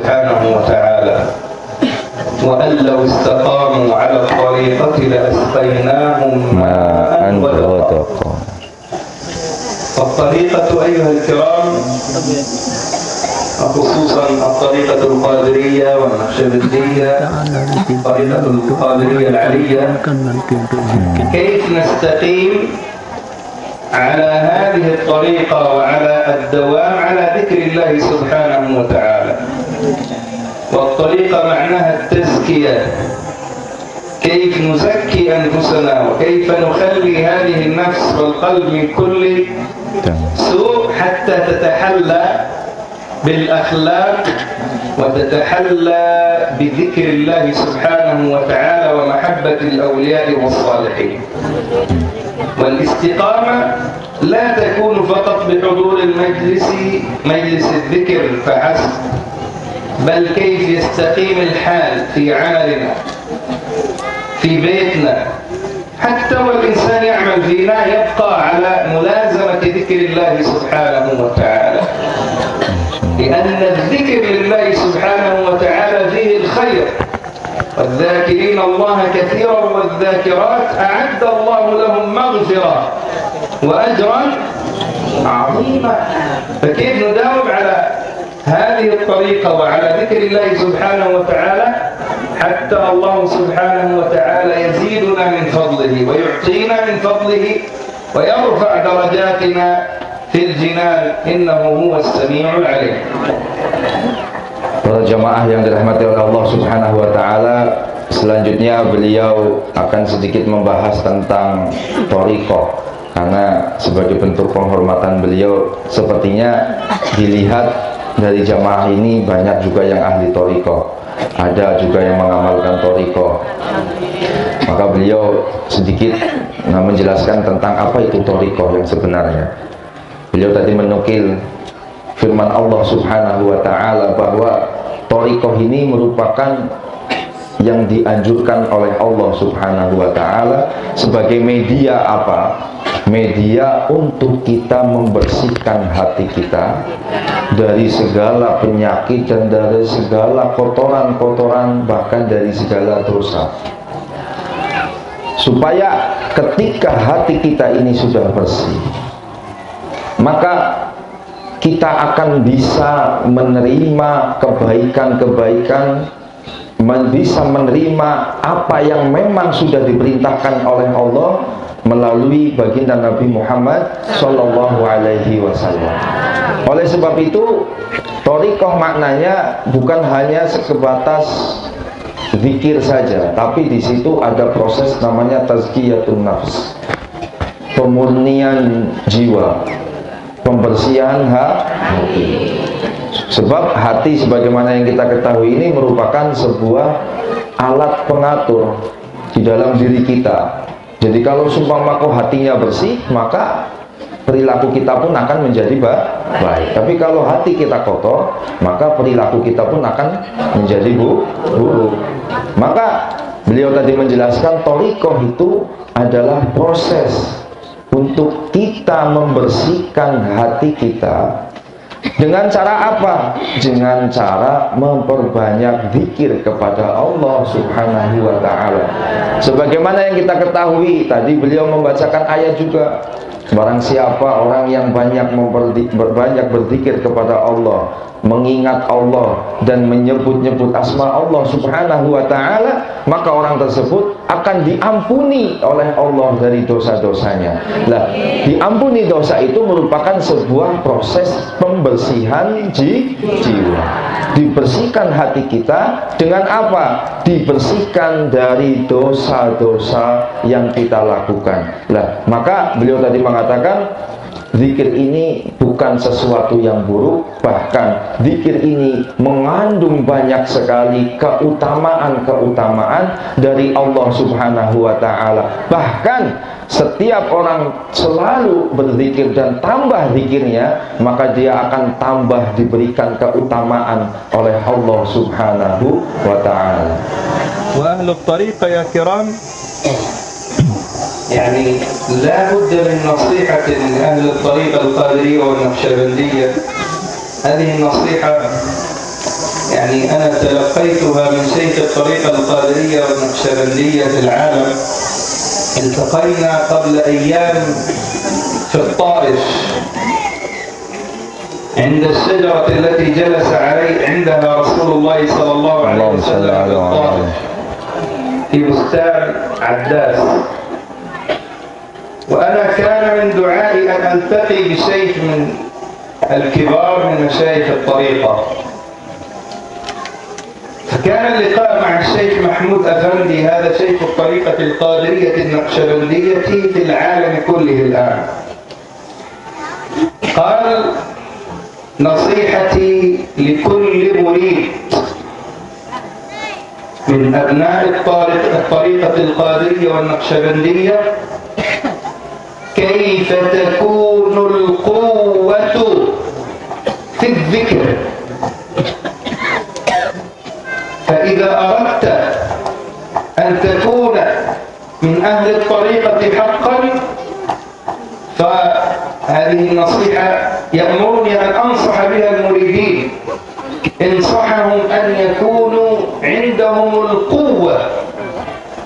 سبحانه وتعالى، وأن لو استقاموا على الطريقة لأسقيناهم ماء غدقا. الطريقة أيها الكرام، خصوصا الطريقة القادرية والنقشبندية، الطريقة القادرية العلية، كيف نستقيم على هذه الطريقة وعلى الدوام على ذكر الله سبحانه وتعالى. والطريقة معناها التزكية، كيف نزكي أنفسنا وكيف نخلي هذه النفس والقلب من كل سوء حتى تتحلى بالأخلاق وتتحلى بذكر الله سبحانه وتعالى ومحبة الأولياء والصالحين. والاستقامة لا تكون فقط بحضور مجلس الذكر فحسب، بل كيف يستقيم الحال في عملنا، في بيتنا، حتى والإنسان يعمل فينا يبقى على ملازمة ذكر الله سبحانه وتعالى، لأن الذكر لله سبحانه وتعالى فيه الخير. والذاكرين الله كثيرا والذاكرات أعد الله لهم مغفرة وأجرا عظيما. فكيف نداوم على هذه الطريقة وعلى ذكر الله سبحانه وتعالى حتى الله سبحانه وتعالى يزيدنا من فضله ويعطينا من فضله ويرفع درجاتنا في الجنان، إنه هو السميع العليم. Para jamaah yang dirahmati oleh Allah Subhanahu wa taala, selanjutnya beliau akan sedikit membahas tentang thariqah, karena sebagai bentuk penghormatan beliau sepertinya dilihat dari jamaah ini banyak juga yang ahli thariqah, ada juga yang mengamalkan thariqah. Maka beliau sedikit menjelaskan tentang apa itu thariqah yang sebenarnya. Beliau tadi menukil firman Allah Subhanahu wa taala bahwa thariqah ini merupakan yang dianjurkan oleh Allah Subhanahu wa taala sebagai media apa? Media untuk kita membersihkan hati kita dari segala penyakit dan dari segala kotoran-kotoran, bahkan dari segala dosa. Supaya ketika hati kita ini sudah bersih, maka kita akan bisa menerima kebaikan-kebaikan, bisa menerima apa yang memang sudah diperintahkan oleh Allah melalui baginda Nabi Muhammad Sallallahu Alaihi Wasallam. Oleh sebab itu, thariqah maknanya bukan hanya sebatas zikir saja, tapi di situ ada proses namanya tazkiyatun nafs, pemurnian jiwa, pembersihan hati. Sebab hati sebagaimana yang kita ketahui ini merupakan sebuah alat pengatur di dalam diri kita. Jadi kalau seumpama hatinya bersih, maka perilaku kita pun akan menjadi baik. Tapi kalau hati kita kotor, maka perilaku kita pun akan menjadi buruk. Maka beliau tadi menjelaskan thariqah itu adalah proses untuk kita membersihkan hati kita. Dengan cara apa? Dengan cara memperbanyak zikir kepada Allah Subhanahu wa ta'ala. Sebagaimana yang kita ketahui, tadi beliau membacakan ayat juga, barang siapa orang yang banyak berzikir kepada Allah, mengingat Allah dan menyebut-nyebut asma Allah Subhanahu wa ta'ala, maka orang tersebut akan diampuni oleh Allah dari dosa-dosanya. Nah, diampuni dosa itu merupakan sebuah proses pembersihan jiwa. Dibersihkan hati kita dengan apa? Dibersihkan dari dosa-dosa yang kita lakukan. Nah, maka beliau tadi mengatakan zikir ini bukan sesuatu yang buruk, bahkan zikir ini mengandung banyak sekali keutamaan-keutamaan dari Allah Subhanahu wa ta'ala. Bahkan setiap orang selalu berzikir dan tambah zikirnya, maka dia akan tambah diberikan keutamaan oleh Allah Subhanahu wa ta'ala. Wa ahlul tariqah ya kiram, يعني لا بد من نصيحة من أهل الطريقة القادرية والنقشبندية. هذه النصيحة يعني أنا تلقيتها من شيخ الطريقة القادرية والنقشبندية في العالم. التقينا قبل أيام في الطائف عند الشجرة التي جلس عندها رسول الله صلى الله عليه وسلم في الطائف في بستان عداس. وأنا كان من دعائي أن ألتقي بشيخ من الكبار من مشايخ الطريقة، فكان اللقاء مع الشيخ محمود أفندي، هذا شيخ الطريقة القادرية النقشبندية في العالم كله الآن. قال: نصيحتي لكل مريد من أبناء الطريقة القادرية والنقشبندية: كيف تكون القوة في الذكر؟ فإذا أردت أن تكون من أهل الطريقة حقا، فهذه النصيحة يأمرني أن أنصح بها المريدين. انصحهم أن يكونوا عندهم القوة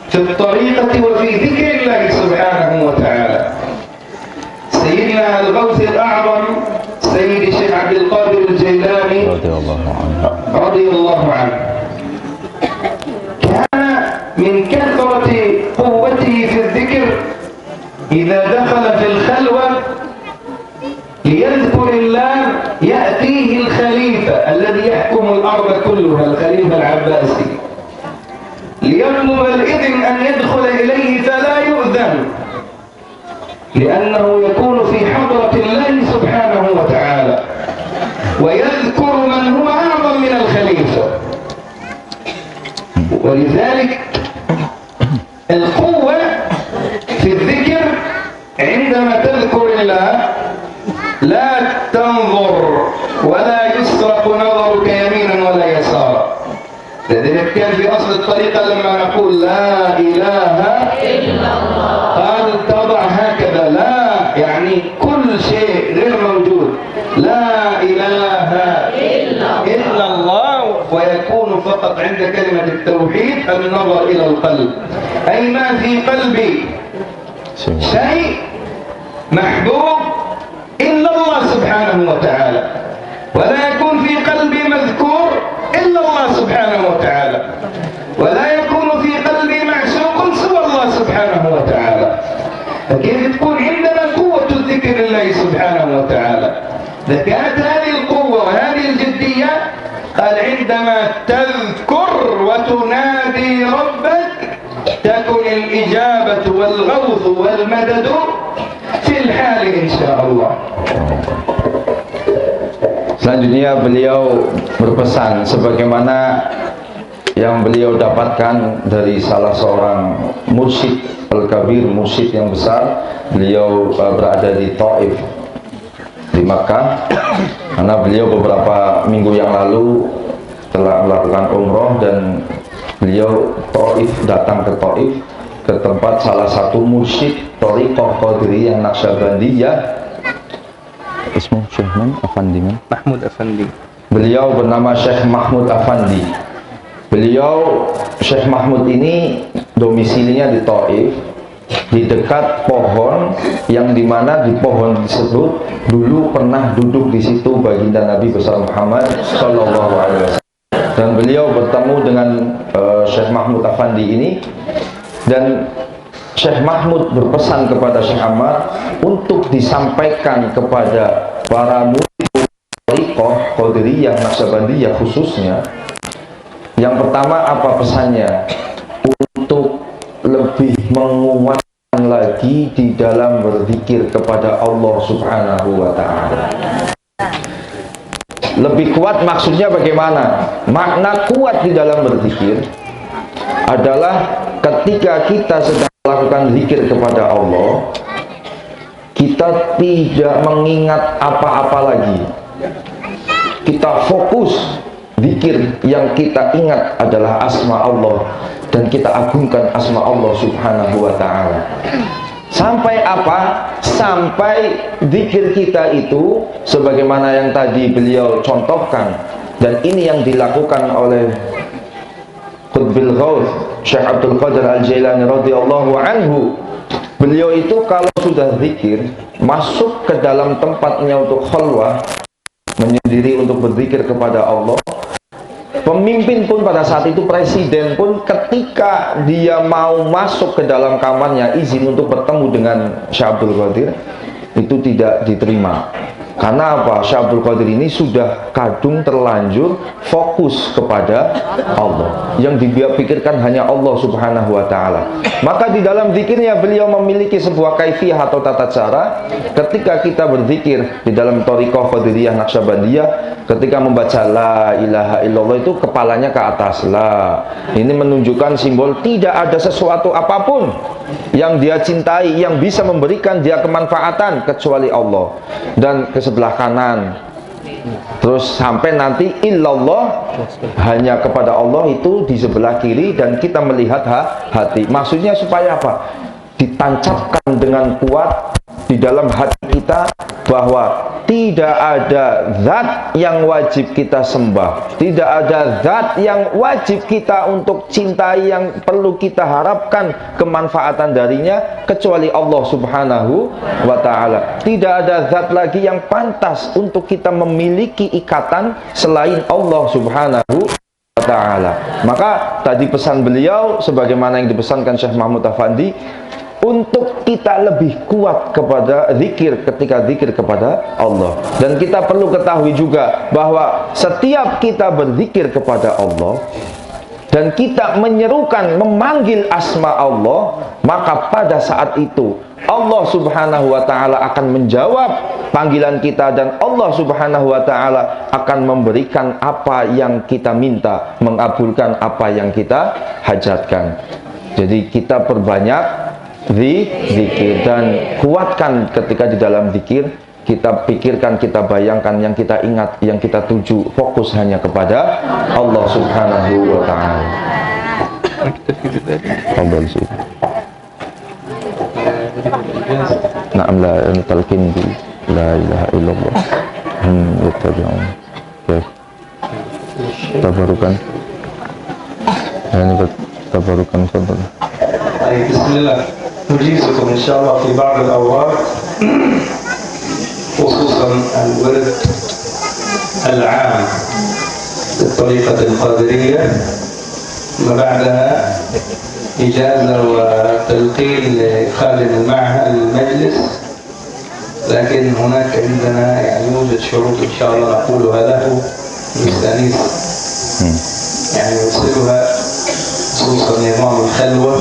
في الطريقة وفي ذكر الله سبحانه وتعالى. سيدنا الغوث الأعظم سيد الشيخ عبد القادر الجيلاني رضي الله عنه كان من كثرة قوته في الذكر إذا دخل في الخلوة ليذكر الله يأتيه الخليفة الذي يحكم الأرض كلها، الخليفة العباسي، ليطلب الإذن أن يدخل إليه فلا يؤذن، لأنه يكون في حضرة الله سبحانه وتعالى ويذكر من هو أعظم من الخليفة. ولذلك القوة في الذكر عندما تذكر الله لا تنظر ولا يسرق نظرك يمينا ولا يسارا. لذلك كان في أصل الطريقة لما نقول لا إله إلا الله قال تضع هكذا، لا يعني كل شيء غير موجود، لا إله إلا الله، ويكون فقط عند كلمة التوحيد النظر إلى القلب، أي ما في قلبي شيء محبوب إلا الله سبحانه وتعالى، ولا يكون في قلبي مذكور إلا الله سبحانه وتعالى، ولا يكون في قلبي معشوق سوى الله سبحانه وتعالى. فكيف تكون عندنا قوة الذكر لله سبحانه وتعالى؟ إذا كانت هذه القوة وهذه الجدية، قال عندما تذكر وتنادي ربك تكن الإجابة والغوث والمدد في الحال إن شاء الله. Selanjutnya beliau berpesan sebagaimana yang beliau dapatkan dari salah seorang mursyid Al-Kabir, mursyid yang besar. Beliau berada di Taif di Makkah, karena beliau beberapa minggu yang lalu telah melakukan umroh dan beliau datang ke Taif, ke tempat salah satu mursyid Thariqah Qadiriyah Naqsyabandiyah. Ismu Syekh Afandi Mahmud Afandi. Beliau bernama Syekh Mahmud Afandi. Beliau Syekh Mahmud ini domisilinya di Taif, di dekat pohon yang dimana di pohon tersebut dulu pernah duduk di situ baginda Nabi besar Muhammad Sallallahu Alaihi Wasallam. Dan beliau bertemu dengan Syekh Mahmud Afandi ini, dan Syekh Mahmud berpesan kepada Syekh Ammar untuk disampaikan kepada para murid Thariqah Qadiriyah Naqsyabandiyah khususnya. Yang pertama apa pesannya? Untuk lebih menguatkan lagi di dalam berzikir kepada Allah Subhanahu wa Ta'ala. Lebih kuat maksudnya bagaimana? Makna kuat di dalam berzikir adalah ketika kita sedang melakukan zikir kepada Allah, kita tidak mengingat apa-apa lagi. Kita fokus, zikir yang kita ingat adalah asma Allah, dan kita agungkan asma Allah Subhanahu wa Ta'ala. Sampai apa? Sampai zikir kita itu sebagaimana yang tadi beliau contohkan, Dan ini yang dilakukan oleh Qutbil Ghaus Syekh Abdul Qadir Al-Jailani radhiyallahu anhu. Beliau itu kalau sudah zikir, masuk ke dalam tempatnya untuk khalwah, menyendiri untuk berzikir kepada Allah. Pemimpin pun pada saat itu, presiden pun, ketika dia mau masuk ke dalam kamarnya izin untuk bertemu dengan Syekh Abdul Qadir, itu tidak diterima. Karena apa? Syekh Abdul Qadir ini sudah kadung terlanjur fokus kepada Allah. Yang dia pikirkan hanya Allah subhanahu wa ta'ala. Maka di dalam zikirnya beliau memiliki sebuah kaifiyah atau tata cara. Ketika kita berzikir di dalam Thariqah Qadiriyah Naqsyabandiyah, ketika membaca la ilaha illallah itu kepalanya ke atas. La, ini menunjukkan simbol tidak ada sesuatu apapun yang dia cintai, yang bisa memberikan dia kemanfaatan kecuali Allah. Dan ke sebelah kanan, terus sampai nanti illallah, hanya kepada Allah itu di sebelah kiri, dan kita melihat hati. Maksudnya supaya apa? Ditancapkan dengan kuat di dalam hati kita bahwa tidak ada zat yang wajib kita sembah, tidak ada zat yang wajib kita untuk cintai, yang perlu kita harapkan kemanfaatan darinya kecuali Allah subhanahu wa ta'ala. Tidak ada zat lagi yang pantas untuk kita memiliki ikatan selain Allah subhanahu wa ta'ala. Maka tadi pesan beliau sebagaimana yang dipesankan Syekh Mahmud Afandi, untuk kita lebih kuat kepada zikir ketika zikir kepada Allah. Dan kita perlu ketahui juga bahwa setiap kita berzikir kepada Allah dan kita menyerukan, memanggil asma Allah, maka pada saat itu Allah subhanahu wa ta'ala akan menjawab panggilan kita, dan Allah subhanahu wa ta'ala akan memberikan apa yang kita minta, mengabulkan apa yang kita hajatkan. Jadi kita perbanyak zikir dan kuatkan ketika di dalam zikir. Kita pikirkan, kita bayangkan, yang kita ingat, yang kita tuju, fokus hanya kepada Allah subhanahu wa ta'ala. Na'am, la talqin bi la ilaha illallah yattabi'un. Oke, tabarukan. Ini tabarukan fadl. Bismillah. نجيزكم إن شاء الله في بعض الأوقات خصوصا الورد العام للطريقة القادرية، ثم بعدها إجازة وتلقين لخادم المجلس. لكن هناك عندنا يعني يوجد شروط إن شاء الله نقولها له للتأنيس، يعني يوصلها، خصوصا نظام الخلوة.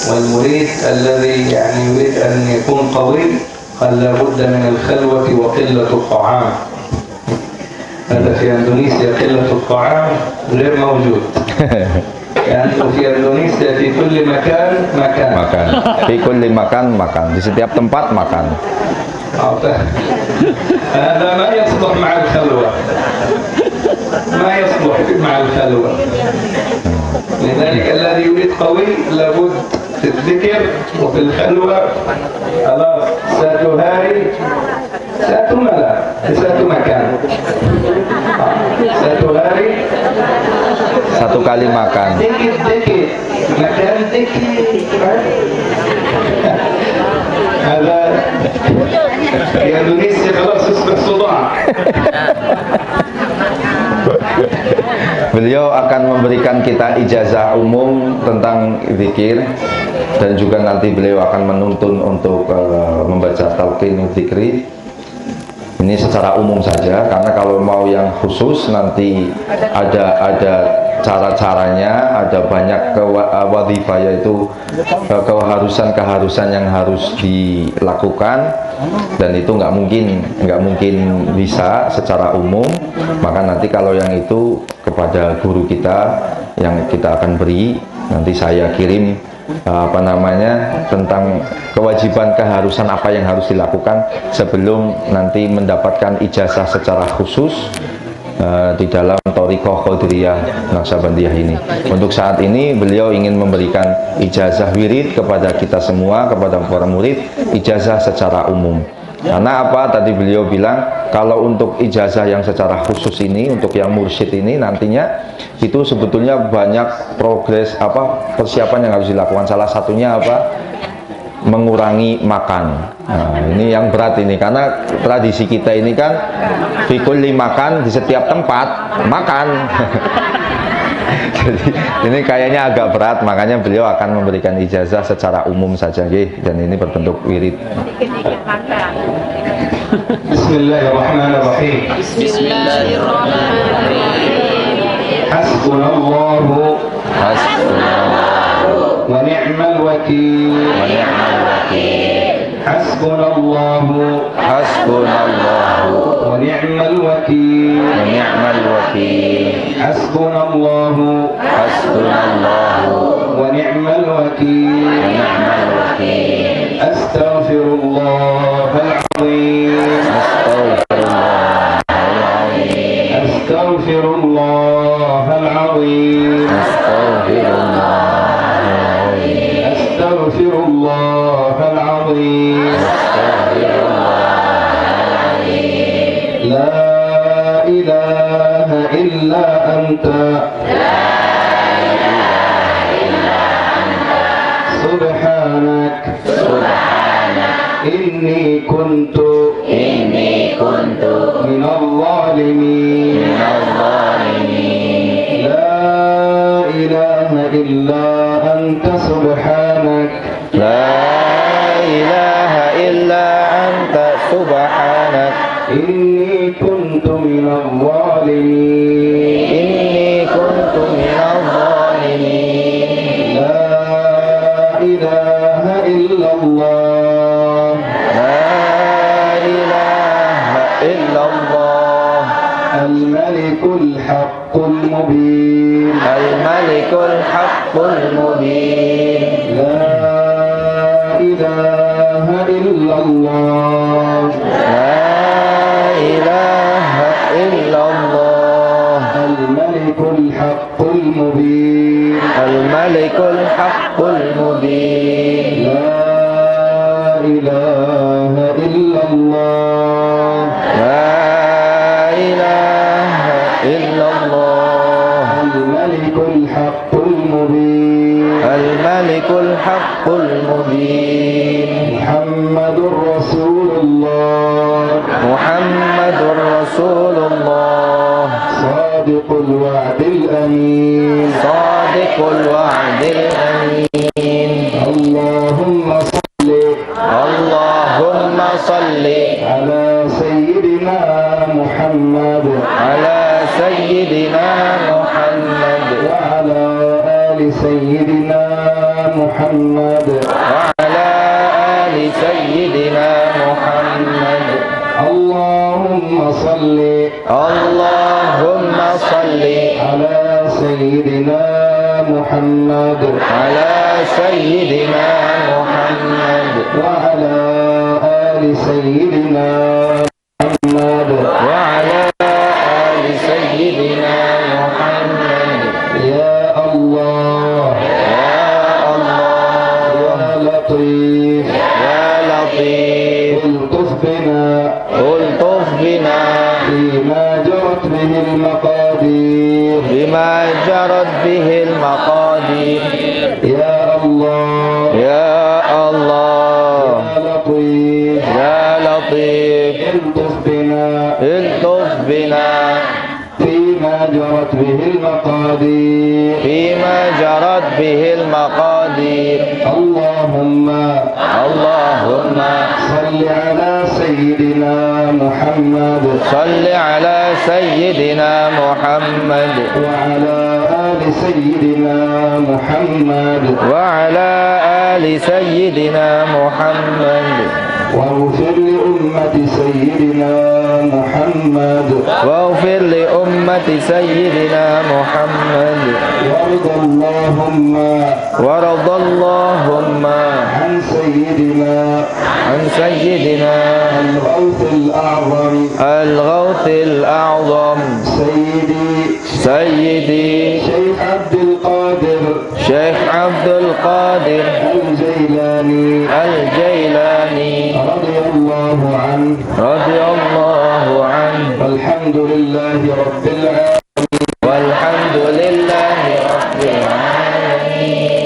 والمريد الذي يعني يريد أن يكون قوي قال لابد من الخلوة وقلة الطعام. هذا في إندونيسيا قلة الطعام غير موجود. يعني في إندونيسيا في كل مكان في كل مكان di setiap tempat makan. هذا ما يصلح مع الخلوة، ما يصلح مع الخلوة. لذلك الذي يريد قوي لابد في الذكر وفي الخلوة خلاص ساتهاري ساتملا ساتو مكان ساتهاري satu kali makan. dikit makan dikit. هذا في إندونيسيا خلاص يصبح صداع. Beliau akan memberikan kita ijazah umum tentang zikir, dan juga nanti beliau akan menuntun untuk membaca talqin zikri. Ini secara umum saja, karena kalau mau yang khusus nanti ada cara-caranya, ada banyak wadhifah, yaitu keharusan yang harus dilakukan, dan itu nggak mungkin bisa secara umum. Maka nanti kalau yang itu kepada guru kita yang kita akan beri, nanti saya kirim tentang kewajiban keharusan apa yang harus dilakukan sebelum nanti mendapatkan ijazah secara khusus di dalam Thariqah Qadiriyah Naqsyabandiyah ini. Untuk saat ini beliau ingin memberikan ijazah wirid kepada kita semua, kepada para murid, ijazah secara umum. Karena apa? Tadi beliau bilang kalau untuk ijazah yang secara khusus ini, untuk yang mursyid ini nantinya itu sebetulnya banyak progres persiapan yang harus dilakukan. Salah satunya apa? Mengurangi makan. Nah, ini yang berat ini karena tradisi kita ini kan fikul makan di setiap tempat makan. Jadi ini kayaknya agak berat, makanya beliau akan memberikan ijazah secara umum saja, dan ini berbentuk wirid. Bismillahirrahmanirrahim. Hasbunallahu wa ni'mal wakil. Hasbunallahu wa ni'mal wakil. Hasbunallahu wa ni'mal wakil. Astaghfirullahal azim. Astaghfirullahal azim. Astaghfirullahal azim. La ilaha illa anta. Subhanak. Inni kuntu minal zalimin. La ilaha illa anta. Subhanak. La ilaha illa anta subhanak. Inni kuntu minal zalimin. La ilaha illallah. Al-malikul haqqul mubin. La ilaha illallah. Al-malikul haqqul mubin. La ilaha illallah. Al-malikul haqqul mubin. Muhammadur Rasulullah. Sadiqul wa'dil amin. Allahumma salli ala sayyidina Muhammad wa ala ali sayyidina Muhammad. Allahumma salli ala sayyidina Muhammad wa ala ali sayyidina Muhammad. Ya Allah, ya Latif, ultuf bina bima jarat bihil maqadir. Ya Allah, ya Latif, ultuf bina fima jarat bihil maqadir. Allahumma salli ala sayyidina Muhammad wa ala ali sayyidina Muhammad. واغفر لأمة سيدنا محمد وارض اللهم عن سيدنا الغوث الأعظم سيدي شيخ عبد القادر الجيلاني رضي الله عنه radhiyallahu anhu. Walhamdulillahi rabbil alamin. Walhamdulillahi rabbil alamin.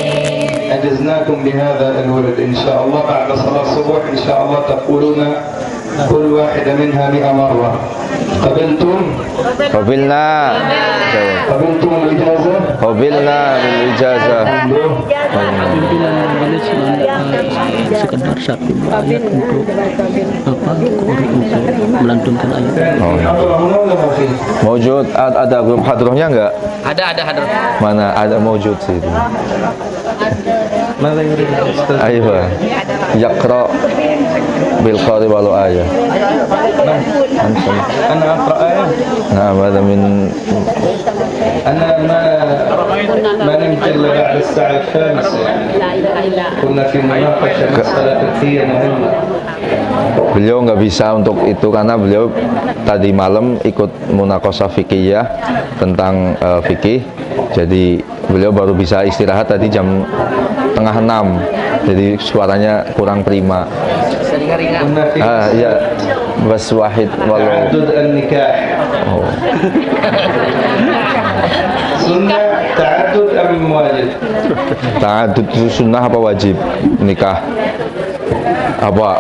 أجزناكم بهذا الورد إن شاء الله بعد صلاة الصبح إن شاء الله تقولون كل واحدة منها 100 مرة. قبلتم؟ Qabilna. قبلتم الإجازة؟ Qabilna bil ijazah. Pimpinan majelis sekedar satu ayat untuk qori untuk melantunkan ayat. Oh. حضر هنا ولا ما في؟ Mawjud, ada grup hadrohnya enggak? Ada hadir. Mana ada mawjud sih itu. ماذا يريد الأستاذ؟ Aywa. Yaqra bil qari wal ayah. Antum. أنا أقرأ آية. Nah, هذا من أنا ما نمت إلا بعد الساعة الخامسة كنا في مناقشة مسألة فقهية مهمة. beliau nggak bisa untuk itu karena beliau tadi malam ikut munaqashah fikih tentang fikih. Jadi beliau baru bisa istirahat tadi jam 5:30. Jadi suaranya kurang prima. كنا في Ya, bas wahid walau. تعدد النكاح. Oh. سنة تعدد أم واجب؟ Ta'adud itu sunnah apa wajib nikah? Apa?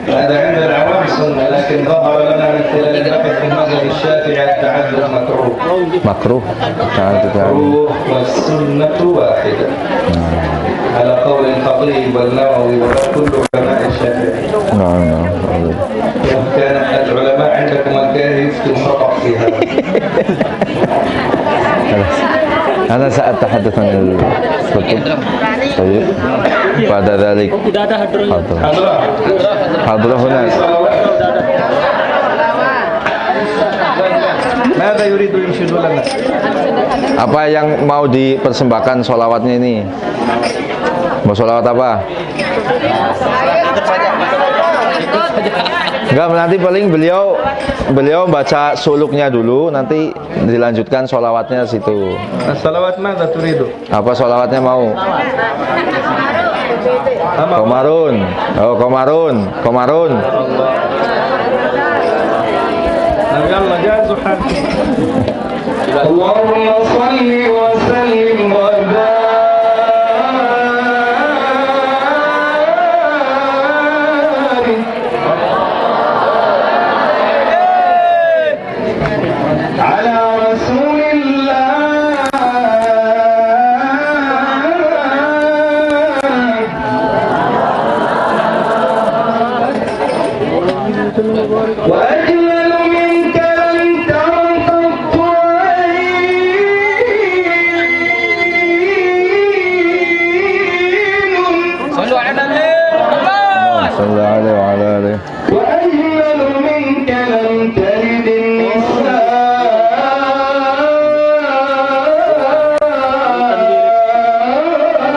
هذا عند العوام سنة لكن ظهر لنا من خلال البحث في المذهب الشافعي التعدد مكروه. Makruh. Ta'adud. مكروه والسنة واحدة. على قول الخطيب والنووي وكل علماء الشافعي. Nah. كان العلماء عندكم الكاهي يفتي خطأ في هذا. أنا سأتحدث عن الكتب. طيب. بعد ذلك Udah ada hadirnya. حاضر. حضرة حاضر هنا. ماذا يريد ينشد لنا؟ Apa yang mau dipersembahkan sholawatnya ini? Mau sholawat apa? Enggak, nanti paling beliau baca suluknya dulu, nanti dilanjutkan sholawatnya situ. الصلوات ماذا تريد؟ Apa sholawatnya mau? Komarun. Oh, Komarun. يلا جاهز وحاضر. اللهم صل وسلم وبارك على رسول الله وأجمل منك لم تر قط عين Sallu ala nabi. صلى عليه وعلى آله. وأجمل منك لم تلد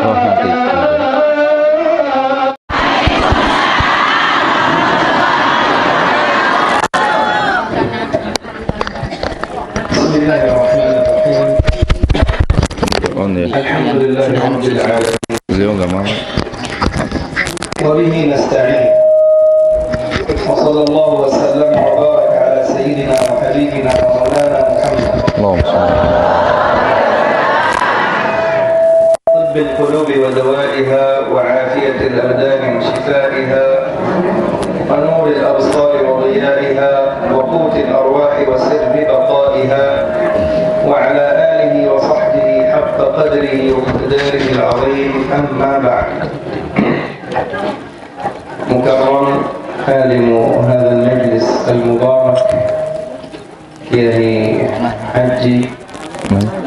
Oh, nanti. بسم الله الرحمن الرحيم On ya. الحمد لله رب العالمين Beliau nggak mau. وبه نستعين وصلى الله وسلم وبارك على سيدنا وحبيبنا ومولانا محمد Allahumma sholli. طب القلوب ودوائها وعافية الأبدان وشفائها ونور الأبصار وضيائها وقوت الأرواح وسر بقائها وعلى آله وصحبه حق قدره ومقداره العظيم أما بعد مكرم خادم هذا المجلس المبارك يعني حجي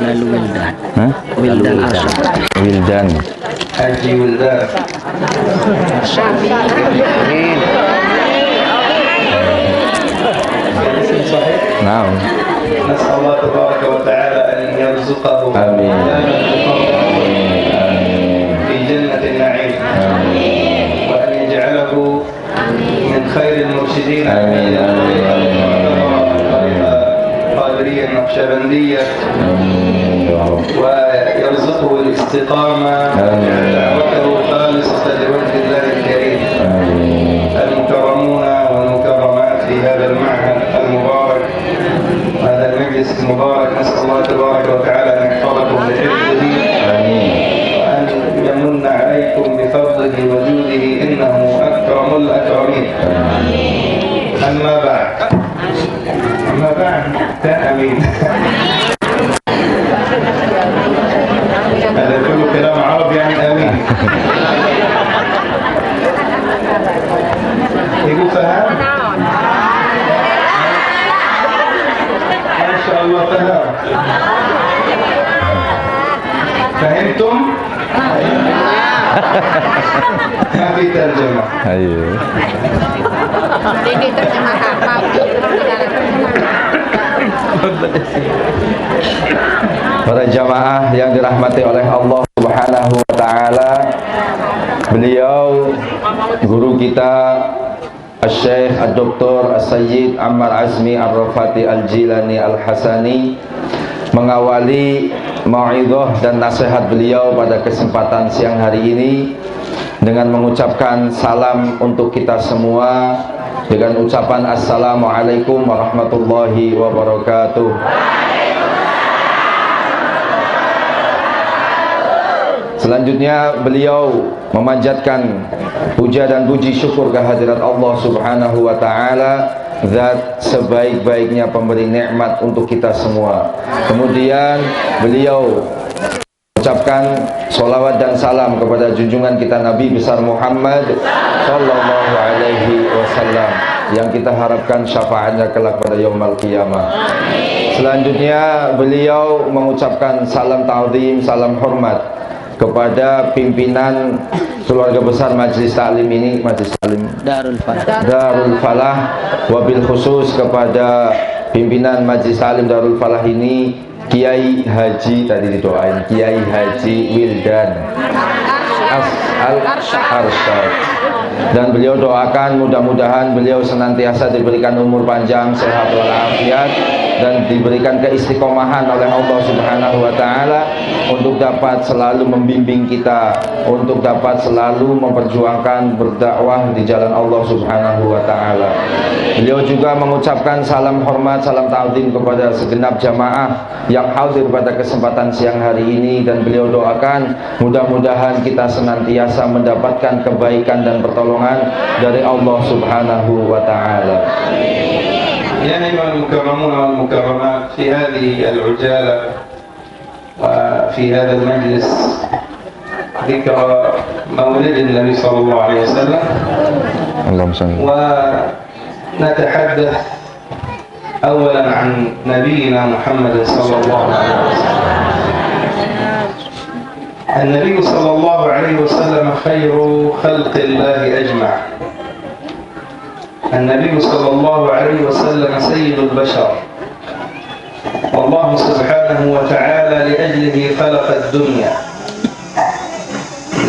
Lalu Wildan. Hah? Wildan Arsa. Wildan. حجي ولدان صحيح Naam. نسأل الله تبارك وتعالى أن يرزقه آمين. في جنة النعيم وأن يجعله من خير المرشدين آمين. قادرية نقشبندية Amin. Ya Allah. ويرزقه الاستقامة آمين. دعوته خالصة لوجه الله الكريم Amin. المكرمون والمكرمات في هذا المعهد المبارك، هذا المجلس المبارك. نسأل الله تبارك وتعالى أن يحفظكم بحفظه وأن يمن عليكم بفضله وجوده، إنه أكرم الأكرمين. أما بعد آمين. هذا كله كلام عربي يعني آمين. يقول فهم؟ ما شاء الله فهم. فهمتم؟ ما في ترجمة. Ayo. Ini terjemah apa? Para jamaah yang dirahmati oleh Allah Subhanahu wa taala, beliau guru kita Asy-Syaikh Ad-Doktor As-Sayyid Ammar Azmi Ar-Rafati Al-Jilani Al-Hasani mengawali mau'idhah dan nasihat beliau pada kesempatan siang hari ini dengan mengucapkan salam untuk kita semua dengan ucapan Assalamualaikum warahmatullahi wabarakatuh. Selanjutnya beliau memanjatkan puja dan puji syukur kehadirat Allah Subhanahu wa taala, zat sebaik-baiknya pemberi nikmat untuk kita semua. Kemudian beliau ucapkan sholawat dan salam kepada junjungan kita Nabi besar Muhammad sallallahu alaihi wasallam yang kita harapkan syafaatnya kelak pada yaumul qiyamah. Selanjutnya beliau mengucapkan salam ta'zim, salam hormat kepada pimpinan keluarga besar Majelis Taklim ini, Majelis Taklim Darul Falah, wabil khusus kepada pimpinan Majelis Taklim Darul Falah ini, Kiai Haji, tadi didoain Kiai Haji Wildan Al-Arsyad, dan beliau doakan mudah-mudahan beliau senantiasa diberikan umur panjang, sehat walafiat, dan diberikan keistiqomahan oleh Allah Subhanahu wa taala untuk dapat selalu membimbing kita, untuk dapat selalu memperjuangkan berdakwah di jalan Allah Subhanahu wa taala. Beliau juga mengucapkan salam hormat, salam ta'zim kepada segenap jamaah yang hadir pada kesempatan siang hari ini, dan beliau doakan mudah-mudahan kita senantiasa mendapatkan kebaikan dan pertolongan dari Allah Subhanahu wa taala. يا أيها المكرمون والمكرمات، في هذه العجالة وفي هذا المجلس ذكرى مولد النبي صلى الله عليه وسلم، ونتحدث أولا عن نبينا محمد صلى الله عليه وسلم. النبي صلى الله عليه وسلم خير خلق الله أجمع. النبي صلى الله عليه وسلم سيد البشر، والله سبحانه وتعالى لأجله خلق الدنيا.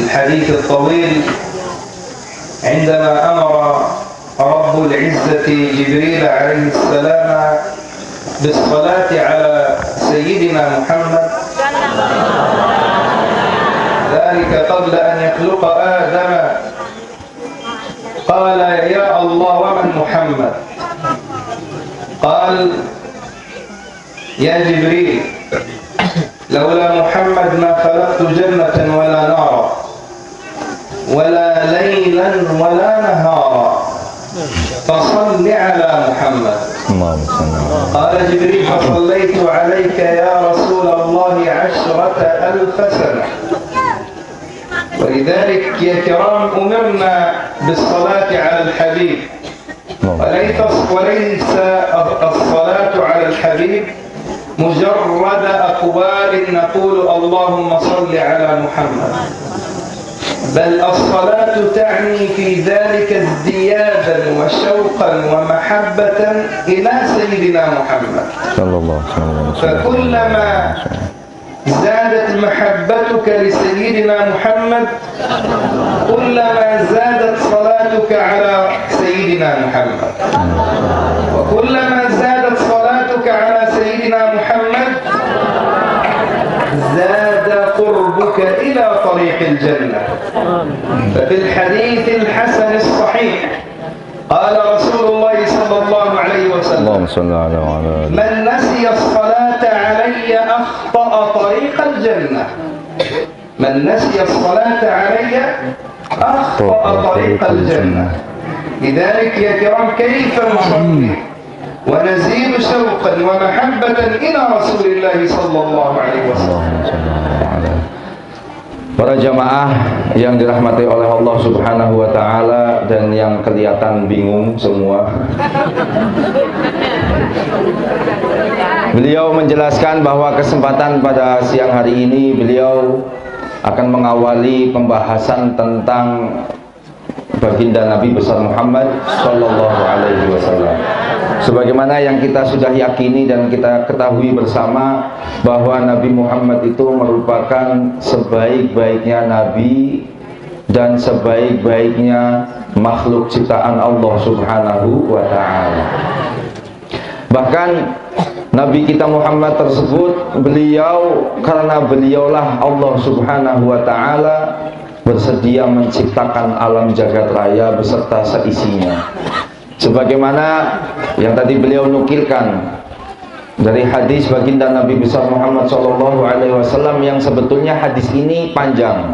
الحديث الطويل عندما أمر رب العزة جبريل عليه السلام بالصلاة على سيدنا محمد، ذلك قبل أن يخلق آدم، قال يا الله ومن محمد؟ قال يا جبريل لولا محمد ما خلقت جنة ولا نارا ولا ليلا ولا نهارا فصل على محمد. قال جبريل فصليت عليك يا رسول الله 10,000 سنة. ولذلك يا كرام أمرنا بالصلاة على الحبيب، وليس الصلاة على الحبيب مجرد أقوال نقول اللهم صل على محمد، بل الصلاة تعني في ذلك ازديادا وشوقا ومحبة إلى سيدنا محمد صلى الله عليه وسلم. فكلما زادت محبتك لسيدنا محمد كلما زادت صلاتك على سيدنا محمد، وكلما زادت صلاتك على سيدنا محمد زاد قربك إلى طريق الجنة. ففي الحديث الحسن الصحيح قال رسول الله صلى الله عليه وسلم اللهم صل على من نسي الصلاة علي أخطأ طريق الجنة من نسي الصلاة علي أخطأ طريق الجنة. لذلك يا كرام كيف نصلي ونزيد شوقا ومحبة إلى رسول الله صلى الله عليه وسلم. Para jamaah yang dirahmati oleh Allah Subhanahu wa taala dan yang kelihatan bingung semua. Beliau menjelaskan bahwa kesempatan pada siang hari ini beliau akan mengawali pembahasan tentang baginda Nabi besar Muhammad sallallahu alaihi wasallam. Sebagaimana yang kita sudah yakini dan kita ketahui bersama bahwa Nabi Muhammad itu merupakan sebaik-baiknya nabi dan sebaik-baiknya makhluk ciptaan Allah Subhanahu wa taala. Bahkan Nabi kita Muhammad tersebut, beliau karena beliaulah Allah Subhanahu wa taala bersedia menciptakan alam jagat raya beserta seisinya. Sebagaimana yang tadi beliau nukilkan dari hadis baginda Nabi besar Muhammad SAW, yang sebetulnya hadis ini panjang,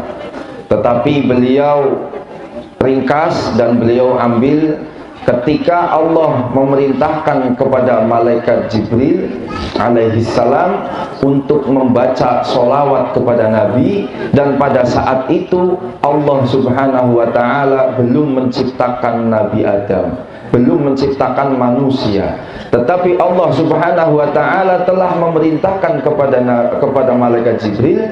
tetapi beliau ringkas dan beliau ambil ketika Allah memerintahkan kepada malaikat Jibril alaihi salam untuk membaca sholawat kepada Nabi, dan pada saat itu Allah Subhanahu wa ta'ala belum menciptakan Nabi Adam, belum menciptakan manusia, tetapi Allah Subhanahu wa ta'ala telah memerintahkan kepada malaikat Jibril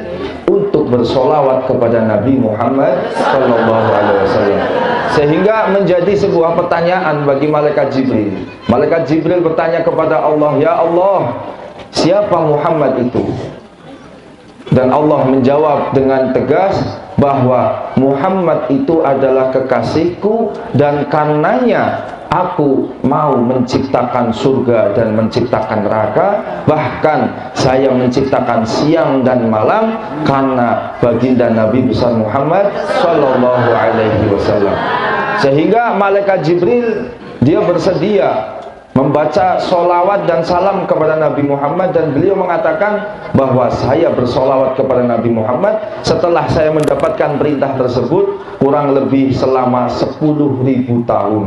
untuk bersolawat kepada Nabi Muhammad sallallahu alaihi wasallam, sehingga menjadi sebuah pertanyaan bagi malaikat Jibril. Malaikat Jibril bertanya kepada Allah, ya Allah, siapa Muhammad itu? Dan Allah menjawab dengan tegas bahwa Muhammad itu adalah kekasihku, dan karenanya aku mau menciptakan surga dan menciptakan neraka, bahkan saya menciptakan siang dan malam karena baginda Nabi besar Muhammad sallallahu alaihi wasallam. Sehingga malaikat Jibril dia bersedia membaca solawat dan salam kepada Nabi Muhammad, dan beliau mengatakan bahwa saya bersolawat kepada Nabi Muhammad setelah saya mendapatkan perintah tersebut kurang lebih selama 10.000 tahun.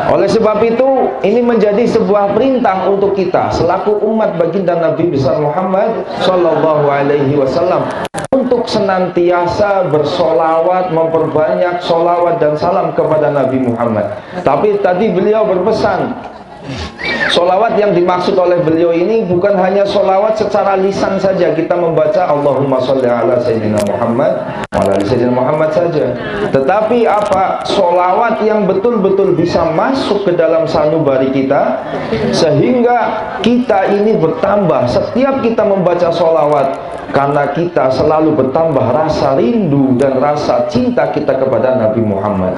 Oleh sebab itu, ini menjadi sebuah perintah untuk kita selaku umat baginda Nabi besar Muhammad sallallahu alaihi wasallam untuk senantiasa bersolawat, memperbanyak solawat dan salam kepada Nabi Muhammad. Tapi tadi beliau berpesan, solawat yang dimaksud oleh beliau ini bukan hanya solawat secara lisan saja, kita membaca Allahumma sholli ala Sayyidina Muhammad wa ala Sayyidina Muhammad saja, tetapi apa? Solawat yang betul-betul bisa masuk ke dalam sanubari kita, sehingga kita ini bertambah setiap kita membaca solawat, karena kita selalu bertambah rasa rindu dan rasa cinta kita kepada Nabi Muhammad.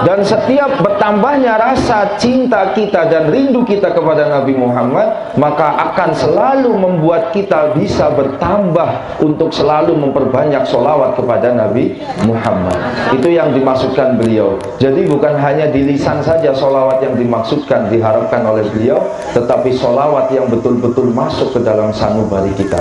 Dan setiap bertambahnya rasa cinta kita dan rindu kita kepada Nabi Muhammad, maka akan selalu membuat kita bisa bertambah untuk selalu memperbanyak sholawat kepada Nabi Muhammad. Itu yang dimaksudkan beliau. Jadi bukan hanya di lisan saja sholawat yang dimaksudkan, diharapkan oleh beliau, tetapi sholawat yang betul-betul masuk ke dalam sanubari kita.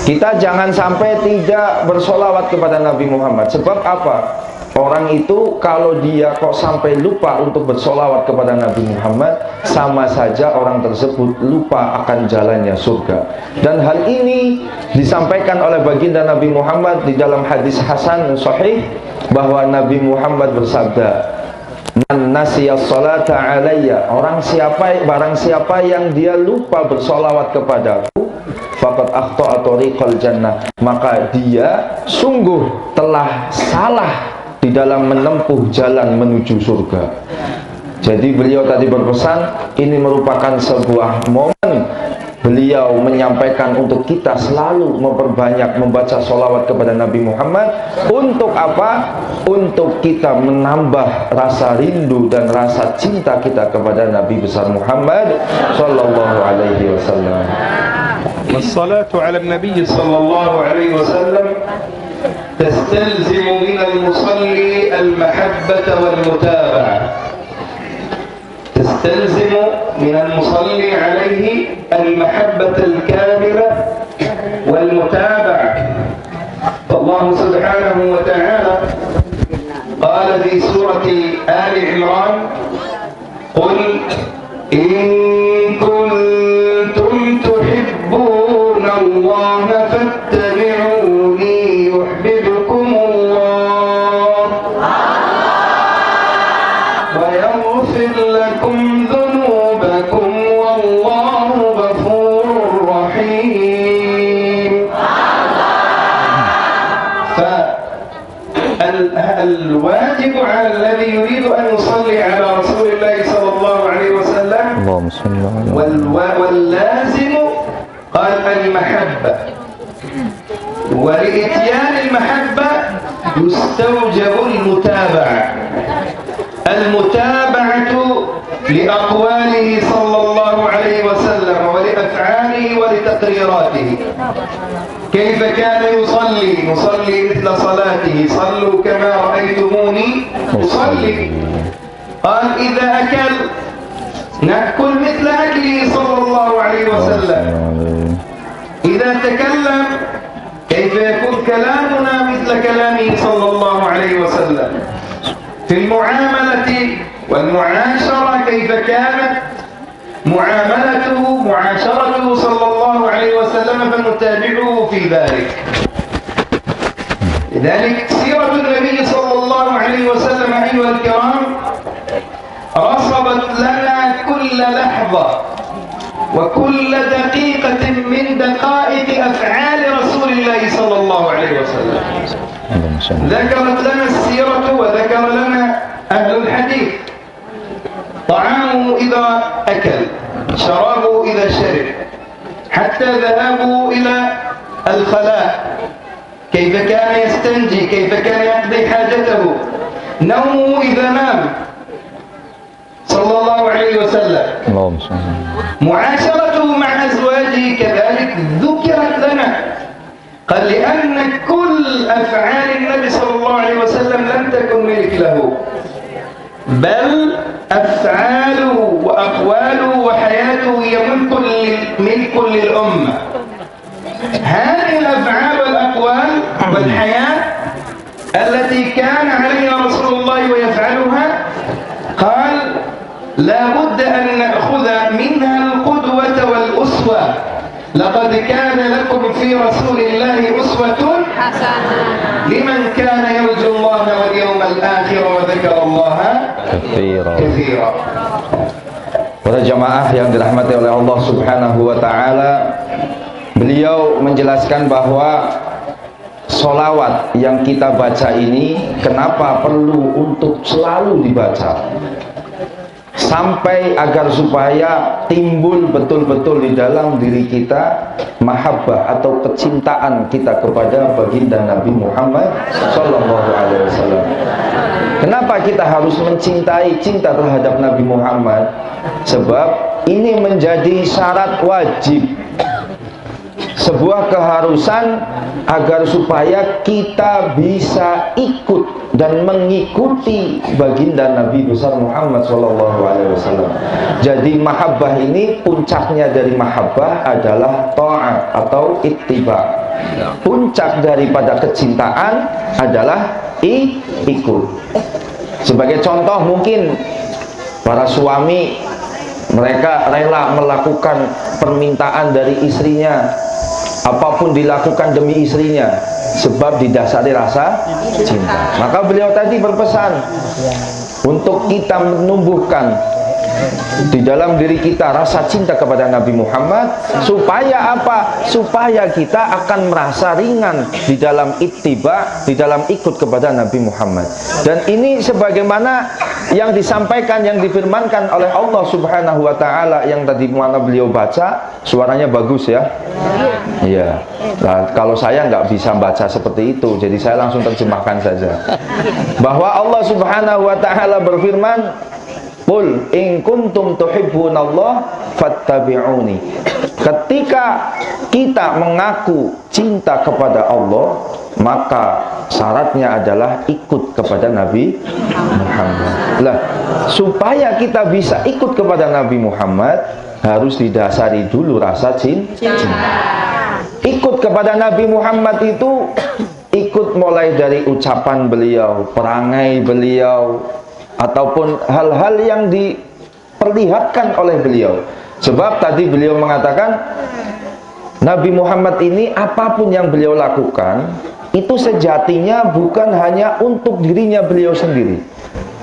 Kita jangan sampai tidak bersolawat kepada Nabi Muhammad. Sebab apa? Orang itu kalau dia kok sampai lupa untuk bersolawat kepada Nabi Muhammad, sama saja orang tersebut lupa akan jalannya surga. Dan hal ini disampaikan oleh baginda Nabi Muhammad di dalam hadis Hasan Sahih, bahwa Nabi Muhammad bersabda, man nasiyas salata alayya, barang siapa yang dia lupa bersolawat kepadaku, faqad akhta'a tariqal jannah, maka dia sungguh telah salah di dalam menempuh jalan menuju surga. Jadi beliau tadi berpesan, ini merupakan sebuah momen beliau menyampaikan untuk kita selalu memperbanyak membaca sholawat kepada Nabi Muhammad. Untuk apa? Untuk kita menambah rasa rindu dan rasa cinta kita kepada Nabi besar Muhammad sallallahu alaihi wasallam. والصلاة على النبي صلى الله عليه وسلم تستلزم من المصلي المحبة والمتابعة، تستلزم من المصلي عليه المحبة الكاملة والمتابعة. فالله سبحانه وتعالى قال في سورة آل عمران: قل إن كنتم تحبون الله فاتبعوني يحببكم الله ويغفر لكم ذنوبكم والله غفور رحيم. فالواجب على الذي يريد أن يصلي على رسول الله صلى الله عليه وسلم اللهم صل على واللازم قال المحبة، ولإتيان المحبة يستوجب المتابعة. المتابعة لأقواله صلى الله عليه وسلم ولأفعاله ولتقريراته. كيف كان يصلي؟ نصلي مثل صلاته، صلوا كما رأيتموني أصلي. قال إذا أكل نأكل مثل أكله صلى الله عليه وسلم. إذا تكلم كيف يكون كلامنا مثل كلامه صلى الله عليه وسلم. في المعاملة والمعاشرة كيف كانت معاشرته صلى الله عليه وسلم، فنتابعه في ذلك. لذلك سيرة النبي صلى الله عليه وسلم أيها الكرام رصبت لنا كل لحظة وكل دقيقة من دقائق أفعال رسول الله صلى الله عليه وسلم. ذكرت لنا السيرة وذكر لنا أهل الحديث طعامه إذا أكل، شرابه إذا شرب، حتى ذهابه إلى الخلاء، كيف كان يستنجي، كيف كان يقضي حاجته، نومه إذا نام صلى الله عليه وسلم. معاشرته مع أزواجه كذلك ذكرت لنا. قال لأن كل أفعال النبي صلى الله عليه وسلم لم تكن ملك له، بل أفعاله وأقواله وحياته هي ملك للأمة. هذه الأفعال والأقوال والحياة التي كان عليها رسول الله ويفعلها، قال لا بد أن نأخذ منها القدوة والأسوة. لقد كان لكم في رسول الله أسوة حسنة لمن كان يرجو الله واليوم الآخر وذكر الله كثيرا. Para jamaah yang dirahmati oleh Allah Subhanahu wa taala, beliau menjelaskan bahwa sholawat yang kita baca ini kenapa perlu untuk selalu dibaca, sampai agar supaya timbul betul-betul di dalam diri kita mahabbah atau kecintaan kita kepada baginda Nabi Muhammad Sallallahu Alaihi Wasallam. Kenapa kita harus cinta terhadap Nabi Muhammad? Sebab ini menjadi syarat wajib, sebuah keharusan agar supaya kita bisa ikut dan mengikuti baginda Nabi besar Muhammad SAW. Jadi mahabbah ini puncaknya dari mahabbah adalah ta'at atau ittiba. Puncak daripada kecintaan adalah ikut. Sebagai contoh, mungkin para suami mereka rela melakukan permintaan dari istrinya, apapun dilakukan demi istrinya, sebab didasari rasa cinta. Maka beliau tadi berpesan untuk kita menumbuhkan di dalam diri kita rasa cinta kepada Nabi Muhammad, supaya apa? Supaya kita akan merasa ringan di dalam ittiba, di dalam ikut kepada Nabi Muhammad. Dan ini sebagaimana yang disampaikan, yang difirmankan oleh Allah Subhanahu wa taala yang tadi mana beliau baca. Suaranya bagus ya? Iya. Nah, kalau saya nggak bisa baca seperti itu, jadi saya langsung terjemahkan saja. Bahwa Allah Subhanahu wa taala berfirman, "Qul in kuntum tuhibbunallah fattabi'uni." Ketika kita mengaku cinta kepada Allah, maka syaratnya adalah ikut kepada Nabi Muhammad. Lah, supaya kita bisa ikut kepada Nabi Muhammad harus didasari dulu rasa cinta. Ikut kepada Nabi Muhammad itu ikut mulai dari ucapan beliau, perangai beliau, ataupun hal-hal yang diperlihatkan oleh beliau. Sebab tadi beliau mengatakan Nabi Muhammad ini apapun yang beliau lakukan itu sejatinya bukan hanya untuk dirinya beliau sendiri,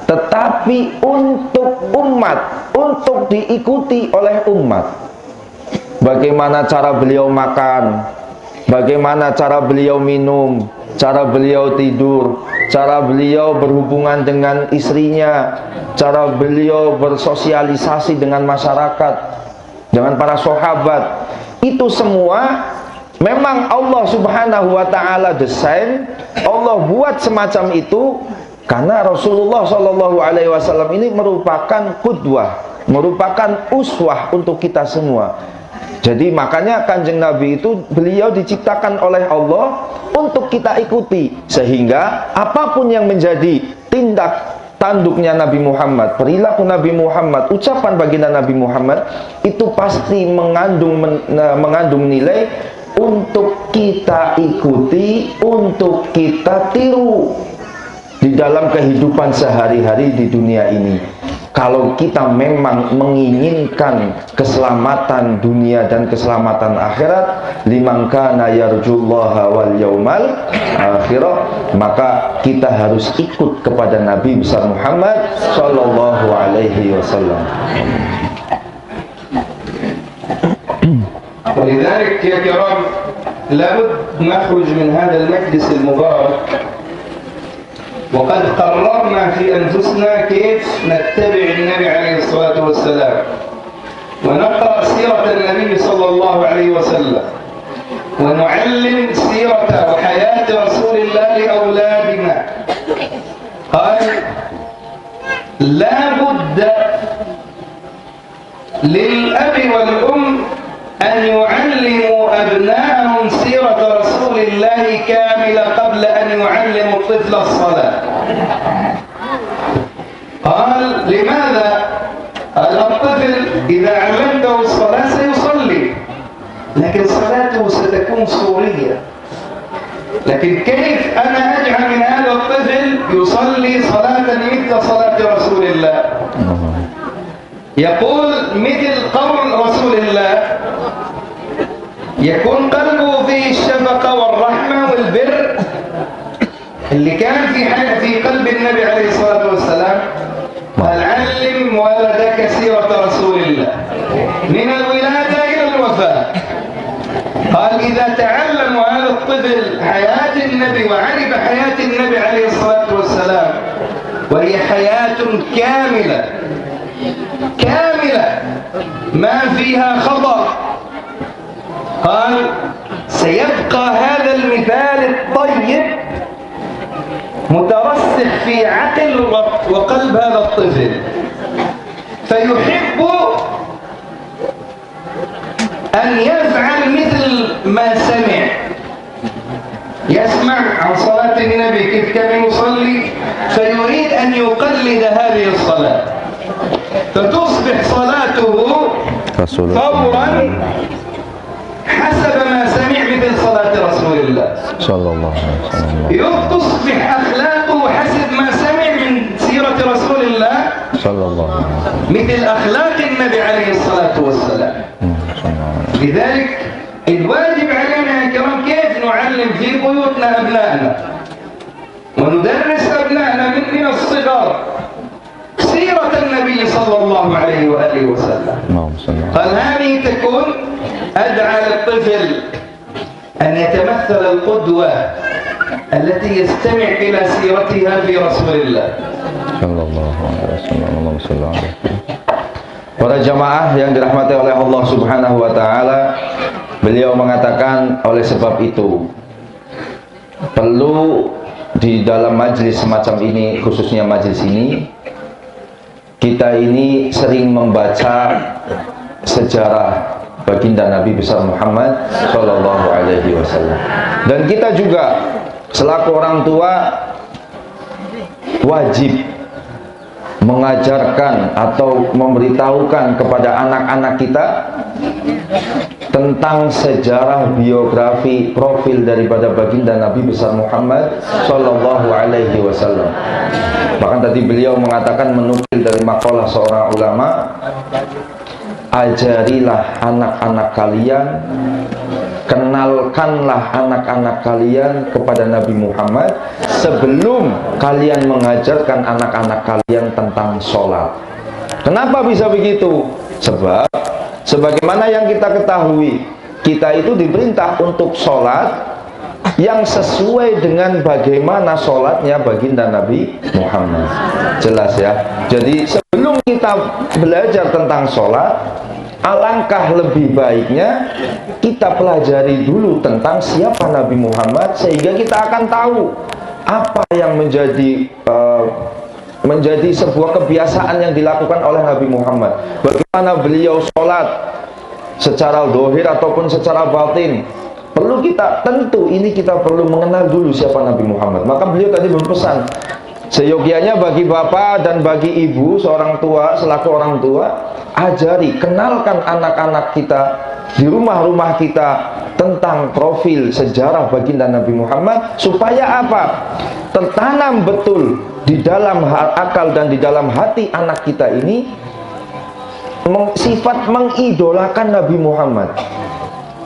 tetapi untuk umat, untuk diikuti oleh umat. Bagaimana cara beliau makan, bagaimana cara beliau minum, cara beliau tidur, cara beliau berhubungan dengan istrinya, cara beliau bersosialisasi dengan masyarakat, dengan para sahabat. Itu semua memang Allah Subhanahu wa ta'ala desain, Allah buat semacam itu karena Rasulullah Shallallahu Alaihi Wasallam ini merupakan qudwah, merupakan uswah untuk kita semua. Jadi makanya Kanjeng Nabi itu beliau diciptakan oleh Allah untuk kita ikuti, sehingga apapun yang menjadi tindak tanduknya Nabi Muhammad, perilaku Nabi Muhammad, ucapan baginda Nabi Muhammad itu pasti mengandung nilai untuk kita ikuti, untuk kita tiru di dalam kehidupan sehari-hari di dunia ini. Kalau kita memang menginginkan keselamatan dunia dan keselamatan akhirat, liman kana yarjullaha wal yaumal akhirah, maka kita harus ikut kepada Nabi besar Muhammad sallallahu alaihi wasallam. ولذلك يا كرام لابد نخرج من هذا المجلس المبارك وقد قررنا في أنفسنا كيف نتبع النبي عليه الصلاة والسلام ونقرأ سيرة النبي صلى الله عليه وسلم ونعلم سيرة وحياة رسول الله لأولادنا. قال لا بد للأب والأم أن يعلموا أبنائهم سيرة رسول الله كاملة قبل أن يعلموا الطفل الصلاة. قال لماذا؟ قال الطفل إذا علمته الصلاة سيصلي، لكن صلاته ستكون صورية. لكن كيف أنا أجعل من هذا الطفل يصلي صلاة مثل صلاة رسول الله؟ يقول مثل قول رسول الله، يكون قلبه فيه الشفقة والرحمة والبر اللي كان في قلب النبي عليه الصلاة والسلام. قال علم ولدك سيرة رسول الله من الولادة إلى الوفاة. قال إذا تعلم هذا الطفل حياة النبي وعرف حياة النبي عليه الصلاة والسلام وهي حياة كاملة كاملة ما فيها خطأ، قال سيبقى هذا المثال الطيب مترسخ في عقل وقلب هذا الطفل، فيحب أن يفعل مثل ما سمع. يسمع عن صلاة النبي كيف كان يصلي فيريد أن يقلد هذه الصلاة، فتصبح صلاته فورا حسب ما سمع مثل صلاة رسول الله صلى الله عليه وسلم. تصبح أخلاقه حسب ما سمع من سيرة رسول الله صلى الله عليه وسلم مثل أخلاق النبي عليه الصلاة والسلام. لذلك الواجب علينا يا كرام كيف نعلم في بيوتنا أبنائنا وندرس أبنائنا من الصغر سيرة النبي صلى الله عليه وآله وسلم. قال هذه تكون أدعى للطفل أن يتمثل القدوة التي يستمع إلى سيرتها في رسول الله صلى الله عليه وسلم. اللهم صل عليه. Para jamaah yang dirahmati oleh Allah Subhanahu wa taala, beliau mengatakan oleh sebab itu perlu di dalam majlis semacam ini, khususnya majlis ini, kita ini sering membaca sejarah baginda Nabi besar Muhammad Sallallahu Alaihi Wasallam, dan kita juga selaku orang tua wajib mengajarkan atau memberitahukan kepada anak-anak kita tentang sejarah biografi profil daripada baginda Nabi besar Muhammad Sallallahu Alaihi Wasallam. Bahkan tadi beliau mengatakan, menukil dari makalah seorang ulama, ajarilah anak-anak kalian, kenalkanlah anak-anak kalian kepada Nabi Muhammad sebelum kalian mengajarkan anak-anak kalian tentang sholat. Kenapa bisa begitu? Sebab sebagaimana yang kita ketahui, kita itu diperintah untuk sholat yang sesuai dengan bagaimana sholatnya baginda Nabi Muhammad. Jelas ya. Jadi sebelum kita belajar tentang sholat, alangkah lebih baiknya kita pelajari dulu tentang siapa Nabi Muhammad, sehingga kita akan tahu apa yang menjadi sebuah kebiasaan yang dilakukan oleh Nabi Muhammad. Bagaimana beliau sholat secara zahir ataupun secara batin. Perlu kita, tentu ini kita perlu mengenal dulu siapa Nabi Muhammad. Maka beliau tadi berpesan, seyogianya bagi bapak dan bagi ibu, seorang tua, selaku orang tua, ajari, kenalkan anak-anak kita di rumah-rumah kita tentang profil sejarah baginda Nabi Muhammad, supaya apa? Tertanam betul di dalam akal dan di dalam hati anak kita ini sifat mengidolakan Nabi Muhammad.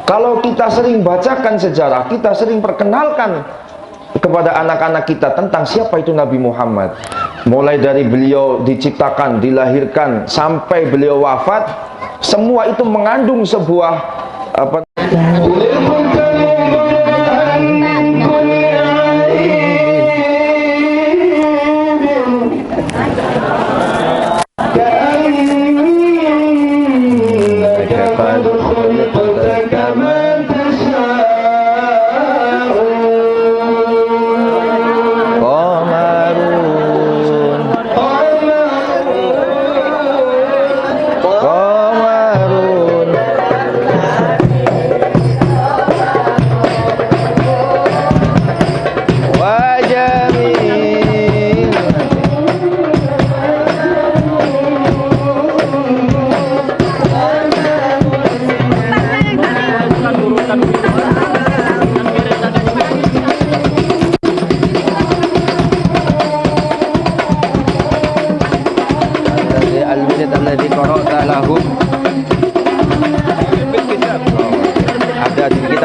Kalau kita sering bacakan sejarah, kita sering perkenalkan kepada anak-anak kita tentang siapa itu Nabi Muhammad, mulai dari beliau diciptakan, dilahirkan, sampai beliau wafat, semua itu mengandung sebuah apa?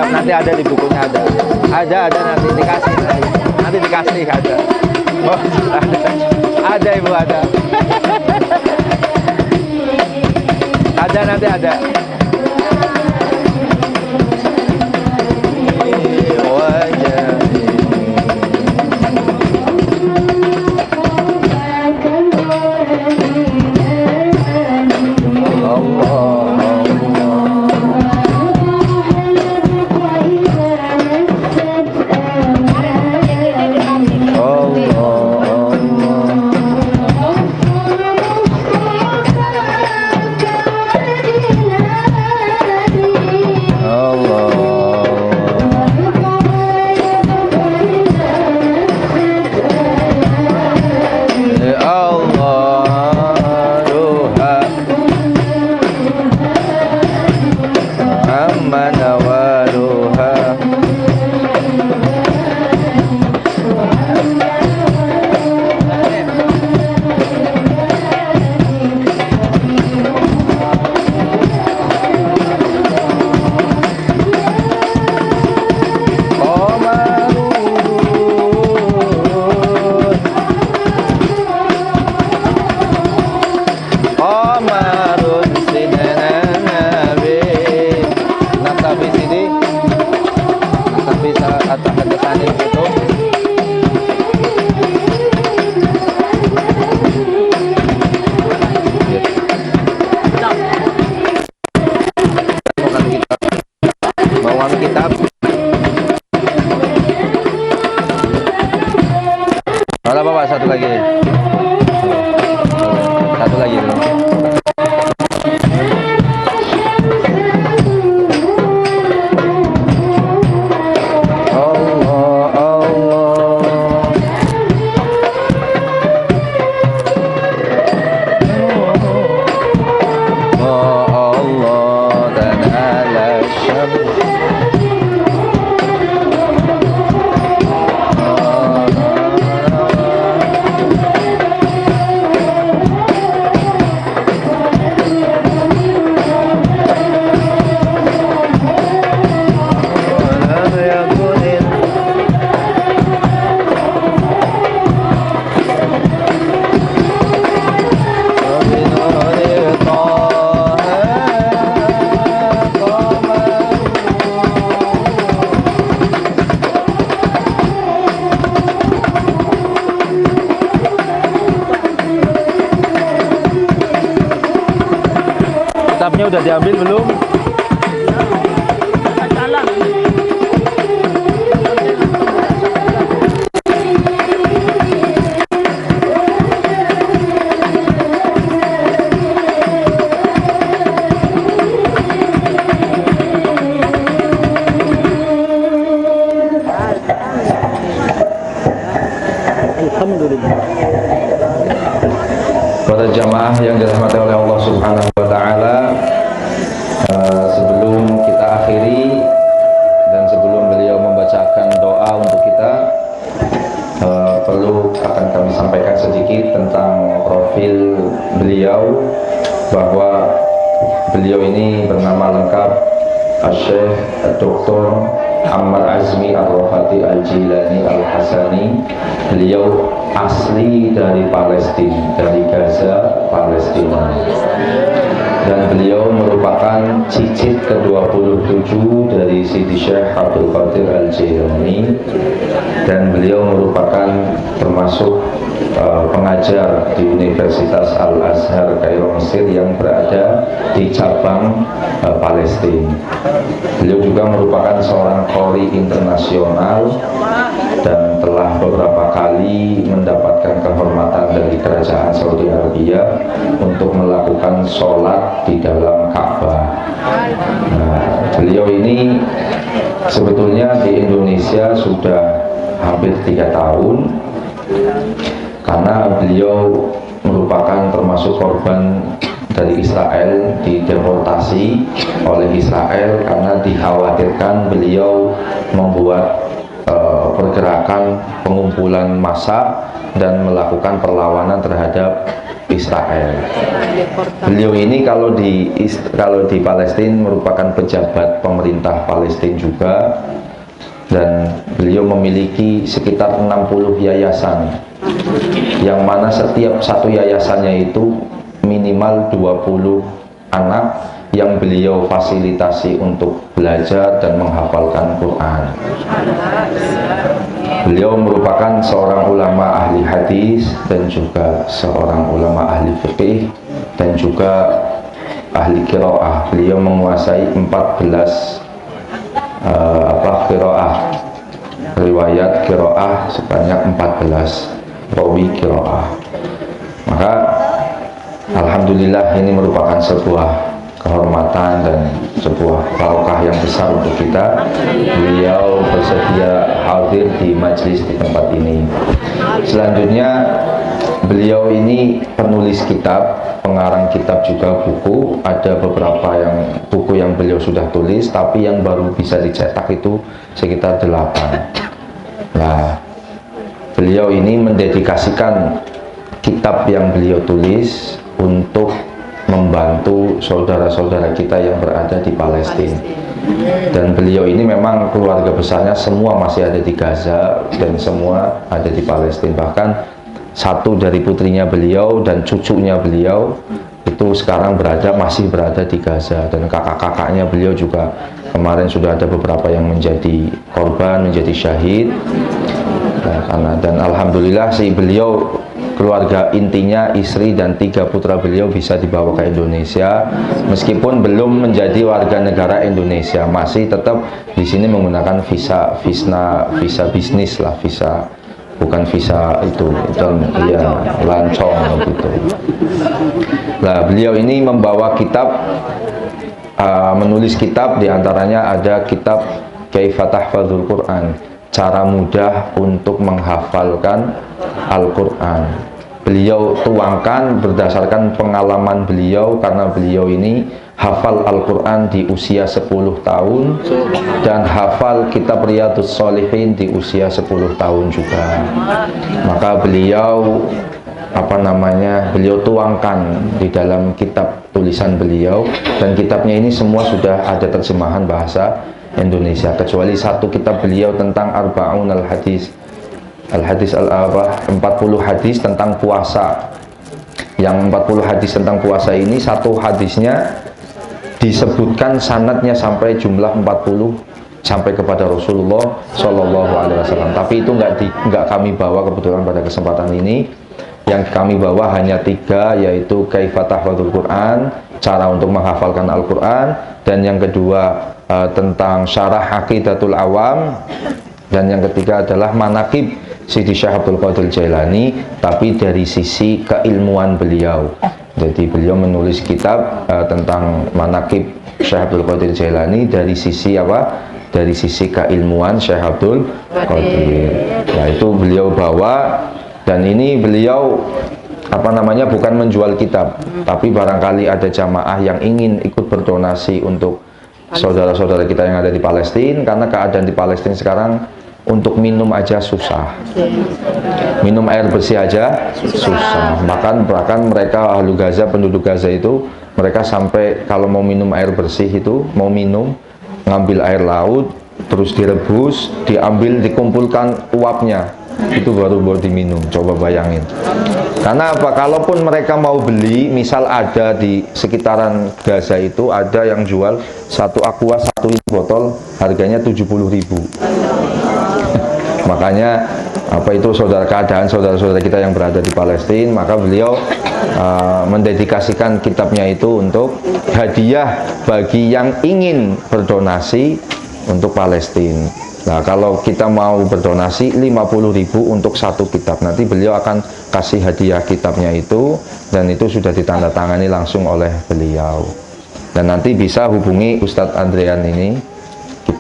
Nanti ada di bukunya, ada nanti dikasih, nanti dikasih ada. Oh, ada ibu, ada nanti ada. Satu lagi Allah Kitabnya udah diambil belum? Para jamaah yang dirahmati oleh Allah Subhanahu wa taala, sebelum kita akhiri dan sebelum beliau membacakan doa untuk kita, perlu akan kami sampaikan sedikit tentang profil beliau, bahwa beliau ini bernama lengkap Syekh Dr. Ammar Azmi Ar-Rafati Al-Jilani Al-Hasani. Beliau asli dari Palestina, dari Gaza, Palestina, dan beliau merupakan cicit ke-27 dari Sidi Syekh Abdul Qadir Al-Jilani, dan beliau merupakan termasuk pengajar di Universitas Al-Azhar Kairo Mesir yang berada di cabang Palestina. Beliau juga merupakan seorang qori internasional dan telah beberapa kali mendapatkan kehormatan dari kerajaan Saudi Arabia untuk melakukan sholat di dalam Ka'bah. Nah, beliau ini sebetulnya di Indonesia sudah hampir 3 tahun, karena beliau merupakan termasuk korban dari Israel, dideportasi oleh Israel karena dikhawatirkan beliau membuat pergerakan pengumpulan massa dan melakukan perlawanan terhadap Israel. Beliau ini kalau di Palestina merupakan pejabat pemerintah Palestina juga, dan beliau memiliki sekitar 60 yayasan, yang mana setiap satu yayasannya itu minimal 20 anak yang beliau fasilitasi untuk belajar dan menghafalkan Quran. Beliau merupakan seorang ulama ahli hadis dan juga seorang ulama ahli fikih dan juga ahli qiraah. Beliau menguasai 14 qiraah, riwayat qiraah sebanyak 14 rawi qiraah. Maka alhamdulillah ini merupakan sebuah kehormatan dan sebuah barokah yang besar untuk kita. Beliau bersedia hadir di majelis di tempat ini. Selanjutnya, beliau ini penulis kitab, pengarang kitab juga buku. Ada beberapa buku yang beliau sudah tulis, tapi yang baru bisa dicetak itu sekitar 8. Nah, beliau ini mendedikasikan kitab yang beliau tulis untuk membantu saudara-saudara kita yang berada di Palestina. Dan beliau ini memang keluarga besarnya semua masih ada di Gaza dan semua ada di Palestina. Bahkan satu dari putrinya beliau dan cucunya beliau itu sekarang masih berada di Gaza, dan kakak-kakaknya beliau juga kemarin sudah ada beberapa yang menjadi korban, menjadi syahid. Nah, dan alhamdulillah beliau, keluarga intinya, istri dan 3 putra beliau bisa dibawa ke Indonesia, meskipun belum menjadi warga negara Indonesia, masih tetap di sini menggunakan visa bisnis lah, bukan visa itu ya lancong gitu. Nah, beliau ini membawa kitab, menulis kitab, diantaranya ada kitab Kaifa Tahfadzul Quran, cara mudah untuk menghafalkan Al-Quran. Beliau tuangkan berdasarkan pengalaman beliau, karena beliau ini hafal Al-Quran di usia 10 tahun, dan hafal kitab Riyadhus Shalihin di usia 10 tahun juga. Maka beliau beliau tuangkan di dalam kitab tulisan beliau, dan kitabnya ini semua sudah ada terjemahan bahasa Indonesia, kecuali satu kitab beliau tentang Arba'un al-Hadis, 40 hadis tentang puasa. Yang 40 hadis tentang puasa ini, satu hadisnya disebutkan sanadnya sampai jumlah 40 sampai kepada Rasulullah Shallallahu Alaihi Wasallam. Tapi itu nggak kami bawa kebetulan pada kesempatan ini. Yang kami bawa hanya 3, yaitu Kaifa Tahfadzul Quran, cara untuk menghafalkan Al-Quran, dan yang kedua tentang Syarah Aqidatul Awam, dan yang ketiga adalah Manaqib Siti Syekh Abdul Qadir Jailani, tapi dari sisi keilmuan beliau. Jadi beliau menulis kitab tentang Manaqib Syekh Abdul Qadir Jailani dari sisi apa? Dari sisi keilmuan Syekh Abdul Qadir. Nah, itu beliau bawa, dan ini beliau bukan menjual kitab, tapi barangkali ada jamaah yang ingin ikut berdonasi untuk saudara-saudara kita yang ada di Palestina, karena keadaan di Palestina sekarang untuk minum aja susah, minum air bersih aja susah. Bahkan mereka ahlu Gaza, penduduk Gaza itu, mereka sampai kalau mau minum air bersih itu, mau minum, ngambil air laut, terus direbus, diambil, dikumpulkan uapnya, itu baru diminum. Coba bayangin. Karena apa? Kalaupun mereka mau beli, misal ada di sekitaran Gaza itu ada yang jual satu aqua 1 botol harganya 70.000. Makanya saudara-saudara kita yang berada di Palestina, maka beliau mendedikasikan kitabnya itu untuk hadiah bagi yang ingin berdonasi untuk Palestina. Nah, kalau kita mau berdonasi 50.000 untuk satu kitab, nanti beliau akan kasih hadiah kitabnya itu, dan itu sudah ditandatangani langsung oleh beliau. Dan nanti bisa hubungi Ustadz Andrian ini